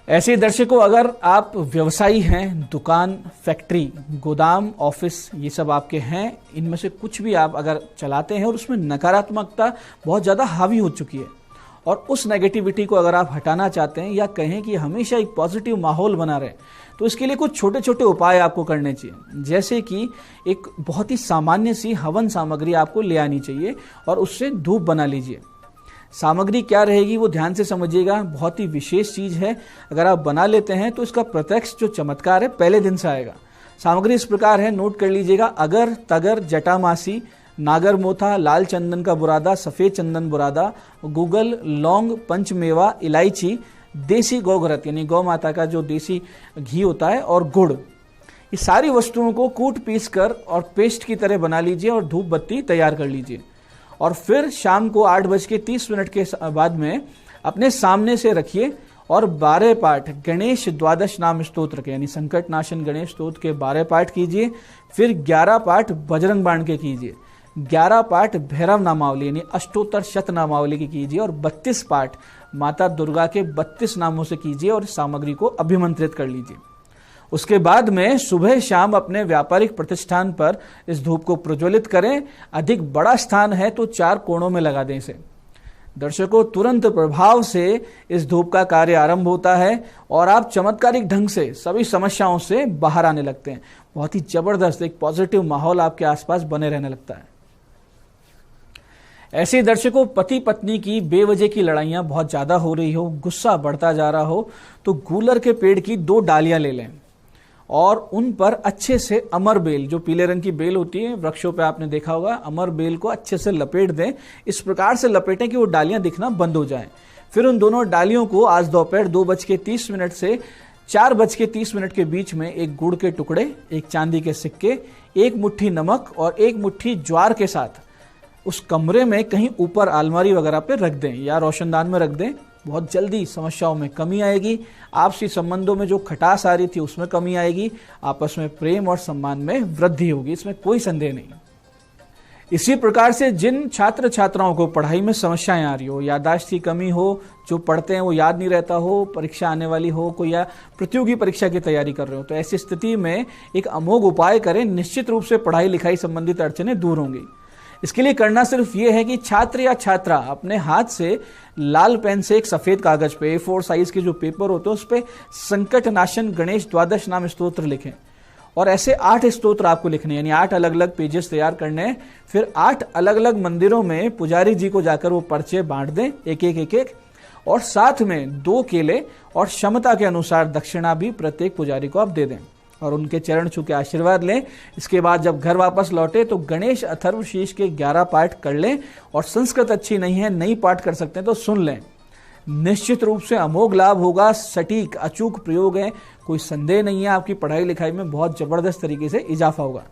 ऐसे ही दर्शकों, अगर आप व्यवसायी हैं, दुकान, फैक्ट्री, गोदाम, ऑफिस, ये सब आपके हैं, इनमें से कुछ भी आप अगर चलाते हैं और उसमें नकारात्मकता बहुत ज़्यादा हावी हो चुकी है और उस नेगेटिविटी को अगर आप हटाना चाहते हैं या कहें कि हमेशा एक पॉजिटिव माहौल बना रहे, तो इसके लिए कुछ छोटे छोटे उपाय आपको करने चाहिए। जैसे कि एक बहुत ही सामान्य सी हवन सामग्री आपको ले आनी चाहिए और उससे धूप बना लीजिए। सामग्री क्या रहेगी वो ध्यान से समझिएगा, बहुत ही विशेष चीज है। अगर आप बना लेते हैं तो इसका प्रत्यक्ष जो चमत्कार है पहले दिन से आएगा। सामग्री इस प्रकार है, नोट कर लीजिएगा। अगर, तगर, जटामासी, नागर मोथा, लाल चंदन का बुरादा, सफेद चंदन बुरादा, गूगल, लौंग, पंचमेवा, इलायची, देसी गौघृत यानी गौ माता का जो देसी घी होता है, और गुड़। ये सारी वस्तुओं को कूट पीस कर और पेस्ट की तरह बना लीजिए और धूप बत्ती तैयार कर लीजिए। और फिर शाम को 8:30 के बाद में अपने सामने से रखिए और 12 पाठ गणेश द्वादश नाम स्तोत्र के यानी संकट नाशन गणेश स्तोत्र के 12 पाठ कीजिए। फिर 11 पाठ बजरंग बाण के कीजिए, 11 पाठ भैरव नामावली यानी अष्टोत्तर शत नामावली की कीजिए और 32 पाठ माता दुर्गा के 32 नामों से कीजिए और सामग्री को अभिमंत्रित कर लीजिए। उसके बाद में सुबह शाम अपने व्यापारिक प्रतिष्ठान पर इस धूप को प्रज्वलित करें। अधिक बड़ा स्थान है तो 4 कोणों में लगा दें इसे। दर्शकों, तुरंत प्रभाव से इस धूप का कार्य आरंभ होता है और आप चमत्कारिक ढंग से सभी समस्याओं से बाहर आने लगते हैं। बहुत ही जबरदस्त एक पॉजिटिव माहौल आपके आसपास बने रहने लगता है। ऐसे दर्शकों, पति पत्नी की बेवजह की लड़ाइयां बहुत ज्यादा हो रही हो, गुस्सा बढ़ता जा रहा हो, तो गूलर के पेड़ की 2 डालियां ले लें और उन पर अच्छे से अमर बेल, जो पीले रंग की बेल होती है वृक्षों पे आपने देखा होगा, अमर बेल को अच्छे से लपेट दें। इस प्रकार से लपेटें कि वो डालियां दिखना बंद हो जाएं। फिर उन दोनों डालियों को आज दोपहर 2:30 से 4:30 के बीच में एक गुड़ के टुकड़े, एक चांदी के सिक्के, एक मुट्ठी नमक और एक मुट्ठी ज्वार के साथ उस कमरे में कहीं ऊपर अलमारी वगैरह पे रख दें या रोशनदान में रख दें। बहुत जल्दी समस्याओं में कमी आएगी, आपसी संबंधों में जो खटास आ रही थी उसमें कमी आएगी, आपस में प्रेम और सम्मान में वृद्धि होगी, इसमें कोई संदेह नहीं। इसी प्रकार से जिन छात्र छात्राओं को पढ़ाई में समस्याएं आ रही हो, याददाश्त की कमी हो, जो पढ़ते हैं वो याद नहीं रहता हो, परीक्षा आने वाली हो, कोई या प्रतियोगी परीक्षा की तैयारी कर रहे हो, तो ऐसी स्थिति में एक अमोघ उपाय करें। निश्चित रूप से पढ़ाई लिखाई संबंधित अड़चनें दूर होंगी। इसके लिए करना सिर्फ ये है कि छात्र या छात्रा अपने हाथ से लाल पेन से एक सफेद कागज पे A4 साइज के जो पेपर होते हैं उस पे संकट नाशन गणेश द्वादश नाम स्तोत्र लिखें और ऐसे 8 स्तोत्र आपको लिखने, यानी 8 अलग अलग पेजेस तैयार करने हैं। फिर 8 अलग अलग मंदिरों में पुजारी जी को जाकर वो पर्चे बांट दें, एक और साथ में 2 केले और क्षमता के अनुसार दक्षिणा भी प्रत्येक पुजारी को आप दे दें और उनके चरण छू के आशीर्वाद लें। इसके बाद जब घर वापस लौटे तो गणेश अथर्वशीष के 11 पाठ कर लें और संस्कृत अच्छी नहीं है, नई पाठ कर सकते हैं तो सुन लें। निश्चित रूप से अमोघ लाभ होगा, सटीक अचूक प्रयोग है, कोई संदेह नहीं है, आपकी पढ़ाई लिखाई में बहुत जबरदस्त तरीके से इजाफा होगा।